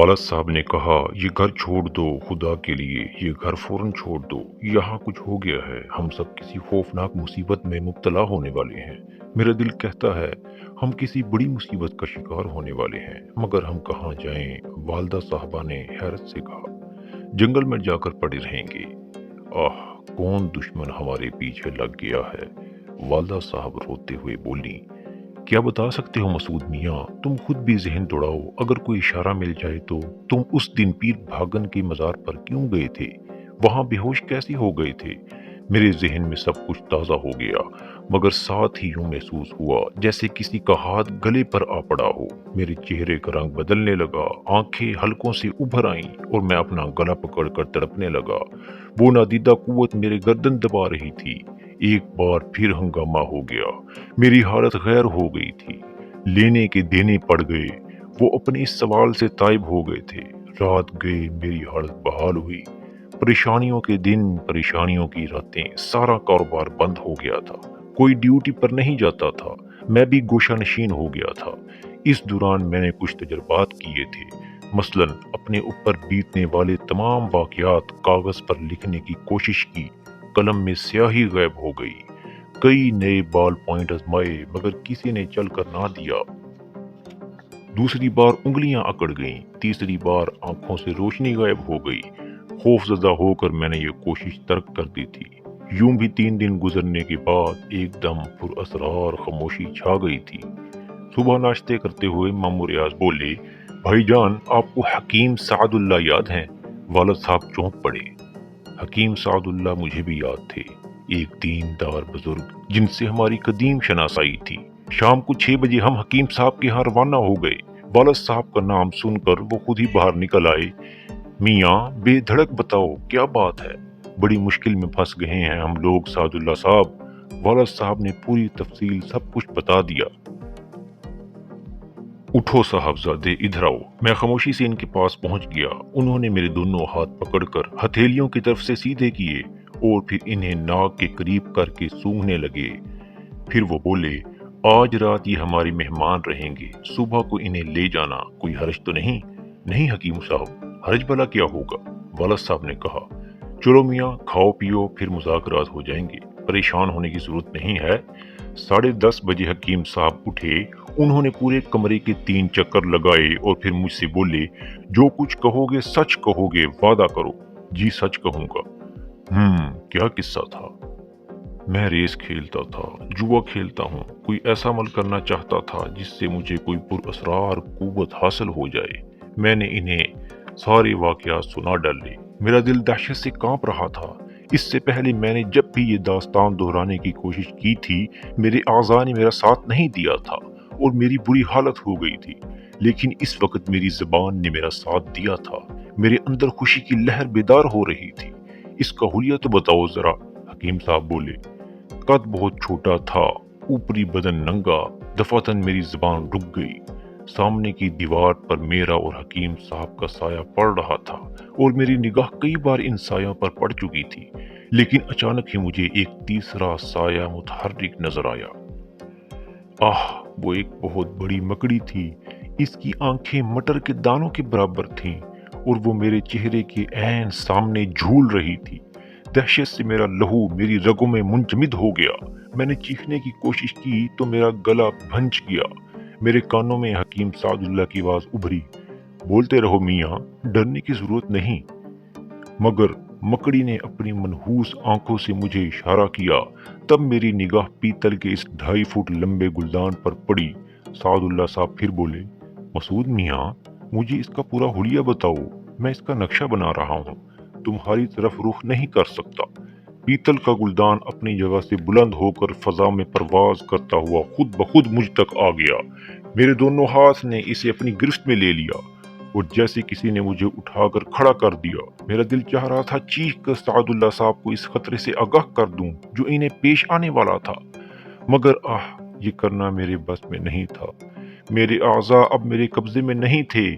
वालिद साहब ने कहा, ये घर छोड़ दो खुदा के लिए, ये घर फौरन छोड़ दो। यहाँ कुछ हो गया है, हम सब किसी खौफनाक मुसीबत में मुब्तला होने वाले हैं। मेरा दिल कहता है हम किसी बड़ी मुसीबत का शिकार होने वाले हैं, मगर हम कहाँ जाएं? वालदा साहबा ने हैरत से कहा, जंगल में जाकर पड़े रहेंगे। आह, कौन दुश्मन हमारे पीछे लग गया है? वालदा साहब रोते हुए बोली, क्या बता सकते हो मसूद मियाँ? तुम खुद भी जहन दौड़ाओ, अगर कोई इशारा मिल जाए तो। तुम उस दिन पीर भागन के मज़ार पर क्यों गए थे? वहाँ बेहोश कैसे हो गए थे? मेरे जहन में सब कुछ ताज़ा हो गया, मगर साथ ही यूं महसूस हुआ जैसे किसी का हाथ गले पर आ पड़ा हो। मेरे चेहरे का रंग बदलने लगा, आंखें हलकों से उभर आईं और मैं अपना गला पकड़कर तड़पने लगा। वो नादीदा कुव्वत मेरे गर्दन दबा रही थी। एक बार फिर हंगामा हो गया। मेरी हालत गैर हो गई थी। लेने के देने पड़ गए। वो अपने इस सवाल से ताइब हो गए थे। रात गए, मेरी हालत बहाल हुई। परेशानियों के दिन, परेशानियों की रातें, सारा कारोबार बंद हो गया था। कोई ड्यूटी पर नहीं जाता था। मैं भी गोशा नशीन हो गया था। इस दौरान मैंने कुछ तजर्बात किए थे। मसलन अपने ऊपर बीतने वाले तमाम वाकयात कागज पर लिखने की कोशिश की। कलम में स्याही गायब हो गई। कई नए बॉल पॉइंट आजमाए, मगर किसी ने चल कर ना दिया। दूसरी बार उंगलियां अकड़ गईं। तीसरी बार आंखों से रोशनी गायब हो गई। खौफजदा होकर मैंने ये कोशिश तर्क कर दी थी। यूं भी 3 दिन गुजरने के बाद एकदम पुरअसरार खामोशी छा गई थी। सुबह नाश्ते करते हुए मामू रियाज बोले, भाईजान, आपको हकीम सादुल्ला याद हैं? वालिद साहब चौंक पड़े। हकीम सादुल्ला मुझे भी याद थे। एक दीनदार बुजुर्ग जिनसे हमारी कदीम शनासाई थी। शाम को 6 बजे हम हकीम साहब के यहाँ रवाना हो गए। वालिद साहब का नाम सुनकर वो खुद ही बाहर निकल आए। मियाँ, बेधड़क बताओ, क्या बात है? बड़ी मुश्किल में फंस गए हैं हम लोग सादुल्ला साहब। वालिद साहब ने पूरी तफसील सब कुछ बता दिया। उठो साहबजादे, इधर आओ। मैं खामोशी से इनके पास पहुंच गया। उन्होंने मेरे दोनों हाथ पकड़कर हथेलियों की तरफ से सीधे किए और फिर इन्हें नाक के करीब करके सूंघने लगे। फिर वो बोले, आज रात ये हमारे मेहमान रहेंगे, सुबह को इन्हें ले जाना। कोई हर्ज तो नहीं? नहीं हकीम साहब, हर्ज भला क्या होगा? वालिद साहब ने कहा, चलो मियाँ, खाओ पियो, फिर मुज़ाकरात हो जाएंगे। परेशान होने की जरूरत नहीं है। 10:30 बजे हकीम साहब उठे। उन्होंने पूरे कमरे के 3 चक्कर लगाए और फिर मुझसे बोले, जो कुछ कहोगे सच कहोगे, वादा करो। जी सच कहूंगा। क्या किस्सा था? मैं रेस खेलता था, जुआ खेलता हूँ। कोई ऐसा अमल करना चाहता था जिससे मुझे कोई पुरअसरार कुव्वत हासिल हो जाए। मैंने इन्हें सारे वाकयात सुना डाले। मेरा दिल दहशत से कांप रहा था। इससे पहले मैंने जब भी ये दास्तान दोहराने की कोशिश की थी, मेरे आज़ा ने मेरा साथ नहीं दिया था और मेरी बुरी हालत हो गई थी। लेकिन इस वक्त मेरी ज़बान ने मेरा साथ दिया था। मेरे अंदर खुशी की लहर बेदार हो रही थी। इसका हुलिया तो बताओ जरा, हकीम साहब बोले। कद बहुत छोटा था, ऊपरी बदन नंगा। दफातन मेरी जुबान रुक गई। सामने की दीवार पर मेरा और हकीम साहब का साया पड़ रहा था और मेरी निगाह कई बार इन सायों पर पड़ चुकी थी। लेकिन अचानक ही मुझे एक तीसरा साया मुतहर्रिक नजर आया। आह, वो एक बहुत बड़ी मकड़ी थी। इसकी आंखें मटर के दानों के बराबर थीं और वो मेरे चेहरे के ऐन सामने झूल रही थी। दहशत से मेरा लहू मेरी रगों में मुंजमद हो गया। मैंने चीखने की कोशिश की तो मेरा गला भंच गया। मेरे कानों में हकीम सादुल्ला की आवाज उभरी, बोलते रहो मियाँ, डरने की जरूरत नहीं। मगर मकड़ी ने अपनी मनहूस आंखों से मुझे इशारा किया। तब मेरी निगाह पीतल के इस 2.5 फुट लंबे गुलदान पर पड़ी। सादुल्ला साहब फिर बोले, मसूद मियाँ, मुझे इसका पूरा हुलिया बताओ। मैं इसका नक्शा बना रहा हूँ, तुम्हारी तरफ रुख नहीं कर सकता। पीतल का गुलदान अपनी जगह से बुलंद होकर फजा में परवाज करता हुआ खुद ब खुद मुझ तक आ गया। मेरे दोनों हाथ ने इसे अपनी गिरफ्त में ले लिया और जैसे किसी ने मुझे उठाकर खड़ा कर दिया। मेरा दिल चाह रहा था चीख कर सादुल्ला साहब को इस खतरे से आगाह कर दूं जो इन्हें पेश आने वाला था, मगर ये करना मेरे बस में नहीं था। मेरे आज़ा अब मेरे कब्जे में नहीं थे।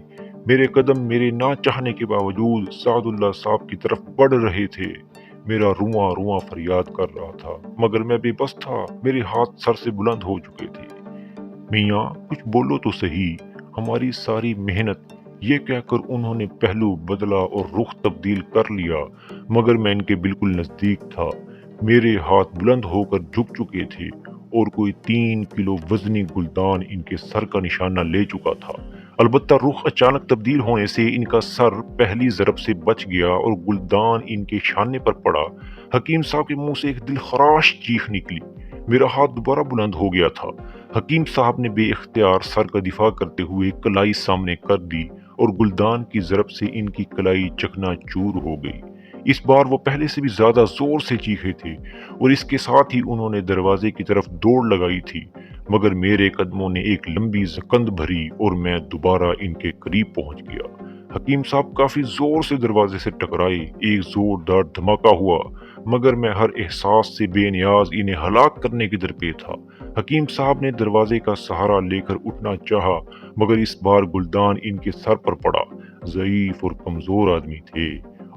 मेरे कदम मेरे ना चाहने के बावजूद सादुल्ला साहब की तरफ बढ़ रहे थे। मेरा रुआं रुआं फरियाद कर रहा था, मगर मैं बेबस था। मेरे हाथ सर से बुलंद हो चुके थे। मियाँ, कुछ बोलो तो सही। हमारी सारी मेहनत ये कहकर उन्होंने पहलू बदला और रुख तब्दील कर लिया, मगर मैं इनके बिल्कुल नजदीक था। मेरे हाथ बुलंद होकर झुक चुके थे और कोई 3 किलो वजनी गुलदान इनके सर का निशाना ले चुका था। अलबत्ता रुख अचानक तब्दील होने से इनका सर पहली ज़रब से बच गया और गुलदान इनके शाने पर पड़ा। हकीम साहब के मुंह से एक दिलखराश चीख निकली। मेरा हाथ दोबारा बुलंद हो गया था। हकीम साहब ने बेइख्तियार सर का दिफा करते हुए कलाई सामने कर दी और गुलदान की ज़रब से इनकी कलाई चकनाचूर हो गई। इस बार वो पहले से भी ज्यादा जोर से चीखे थे और इसके साथ ही उन्होंने दरवाजे की तरफ दौड़ लगाई थी, मगर मेरे कदमों ने एक लंबी जकंद भरी और मैं दोबारा इनके करीब पहुंच गया। हकीम साहब काफी जोर से दरवाजे से टकराए। एक जोरदार धमाका हुआ, मगर मैं हर एहसास से बेनियाज इन्हें हलाक करने की दरपे था। हकीम साहब ने दरवाजे का सहारा लेकर उठना चाहा, मगर इस बार गुलदान इनके सर पर पड़ा। ज़ईफ और कमजोर आदमी थे।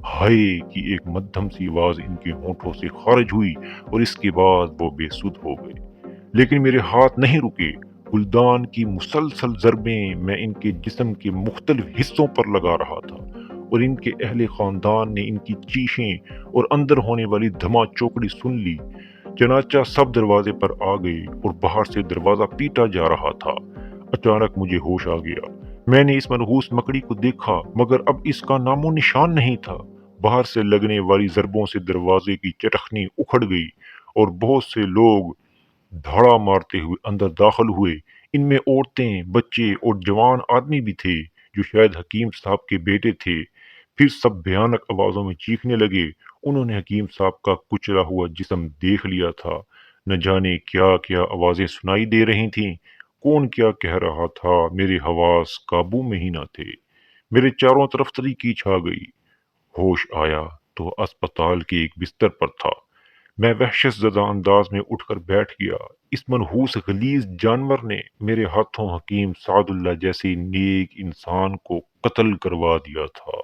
हाय की एक मध्यम सी आवाज इनके होठों से खारिज हुई और इसके बाद वो बेसुध हो गए। लेकिन मेरे हाथ नहीं रुके। गुलदान की मुसलसल ज़रबें मैं इनके जिस्म के मुख्तलिफ हिस्सों पर लगा रहा था और इनके अहले खानदान ने इनकी चीखें और अंदर होने वाली धमा चौकड़ी सुन ली। चनाचा सब दरवाजे पर आ गए और बाहर से दरवाजा पीटा जा रहा था। अचानक मुझे होश आ गया। मैंने इस मनहूस मकड़ी को देखा, मगर अब इसका नामो निशान नहीं था। बाहर से लगने वाली ज़रबों से दरवाजे की चटखनी उखड़ गई और बहुत से लोग धाड़ा मारते हुए अंदर दाखिल हुए। इनमें औरतें, बच्चे और जवान आदमी भी थे, जो शायद हकीम साहब के बेटे थे। फिर सब भयानक आवाजों में चीखने लगे। उन्होंने हकीम साहब का कुचला हुआ जिस्म देख लिया था। न जाने क्या क्या आवाजें सुनाई दे रही थीं, कौन क्या कह रहा था, मेरे हवास काबू में ही न थे। मेरे चारों तरफ तरीकी छा गई। होश आया तो अस्पताल के एक बिस्तर पर था। मैं वहशत ज़दा अंदाज में उठकर बैठ गया। इस मनहूस गलीज जानवर ने मेरे हाथों हकीम सादुल्ला जैसे नेक इंसान को कत्ल करवा दिया था।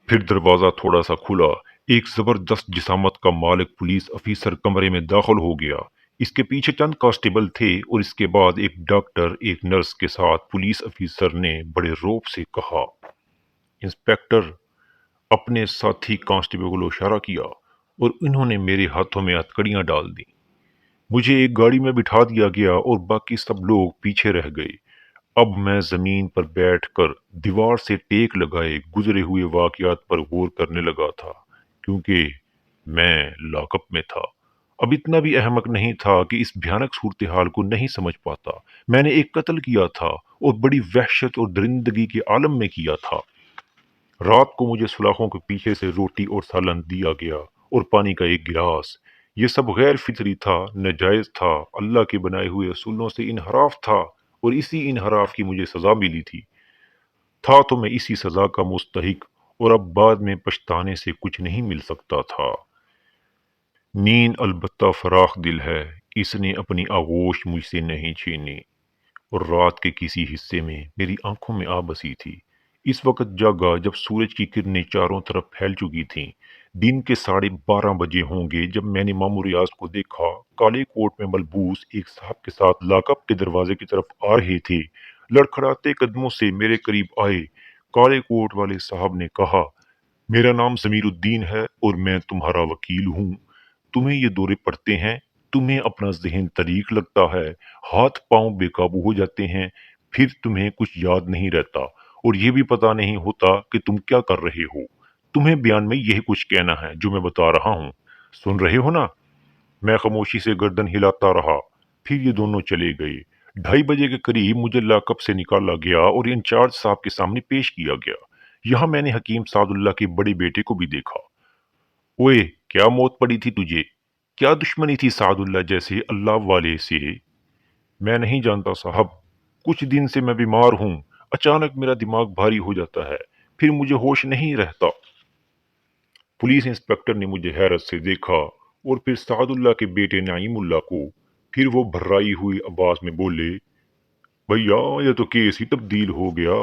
फिर दरवाजा थोड़ा सा खुला। एक जबरदस्त जिसामत का मालिक पुलिस अफीसर कमरे में दाखिल हो गया। इसके पीछे चंद कांस्टेबल थे और इसके बाद एक डॉक्टर, एक नर्स के साथ पुलिस अफीसर ने बड़े रौब से कहा, इंस्पेक्टर। अपने साथी कांस्टेबल को इशारा किया और इन्होंने मेरे हाथों में हथकड़ियां डाल दी। मुझे एक गाड़ी में बिठा दिया गया और बाकी सब लोग पीछे रह गए। अब मैं जमीन पर बैठकर दीवार से टेक लगाए गुजरे हुए वाकयात पर गौर करने लगा था, क्योंकि मैं लॉकअप में था। अब इतना भी अहमक नहीं था कि इस भयानक सूरत हाल को नहीं समझ पाता। मैंने एक कत्ल किया था और बड़ी वहशत और दरिंदगी के आलम में किया था। रात को मुझे सुलाखों के पीछे से रोटी और सालन दिया गया और पानी का एक गिलास। ये सब गैर फितरी था, नाजायज था, अल्लाह के बनाए हुए असूलों से इनहराफ था और इसी इनहराफ की मुझे सजा मिली थी। था तो मैं इसी सजा का मुस्तहिक और अब बाद में पछताने से कुछ नहीं मिल सकता था। नींद अलबत्ता फराख दिल है, इसने अपनी आगोश मुझसे नहीं छीनी और रात के किसी हिस्से में मेरी आंखों में आ बसी थी। इस वक्त जागा जब सूरज की किरणें चारों तरफ फैल चुकी थीं। दिन के 12:30 बजे होंगे जब मैंने मामू रियाज को देखा। काले कोट में मलबूस एक साहब के साथ लाकअप के दरवाजे की तरफ आ रहे थे। लड़खड़ाते कदमों से मेरे करीब आए। काले कोट वाले साहब ने कहा, मेरा नाम जमीरुद्दीन है और मैं तुम्हारा वकील हूँ। तुम्हें ये दौरे पड़ते हैं, तुम्हें अपना ज़हन तरीक लगता है, हाथ पाँव बेकाबू हो जाते हैं, फिर तुम्हें कुछ याद नहीं रहता और ये भी पता नहीं होता कि तुम क्या कर रहे हो। तुम्हें बयान में यही कुछ कहना है जो मैं बता रहा हूँ। सुन रहे हो ना? मैं खामोशी से गर्दन हिलाता रहा। फिर ये दोनों चले गए। 2:30 के करीब मुझे लॉकअप से निकाला गया और इंचार्ज साहब के सामने पेश किया गया। यहाँ मैंने हकीम सादुल्ला के बड़े बेटे को भी देखा। ओए, क्या मौत पड़ी थी तुझे? क्या दुश्मनी थी सादुल्ला जैसे अल्लाह वाले से? मैं नहीं जानता साहब। कुछ दिन से मैं बीमार हूँ। अचानक मेरा दिमाग भारी हो जाता है, फिर मुझे होश नहीं रहता। पुलिस इंस्पेक्टर ने मुझे हैरत से देखा और फिर सादुल्ला के बेटे नाईमुल्ला को। फिर वो भर्राई हुई आवाज में बोले, भैया ये तो केस ही तब्दील हो गया।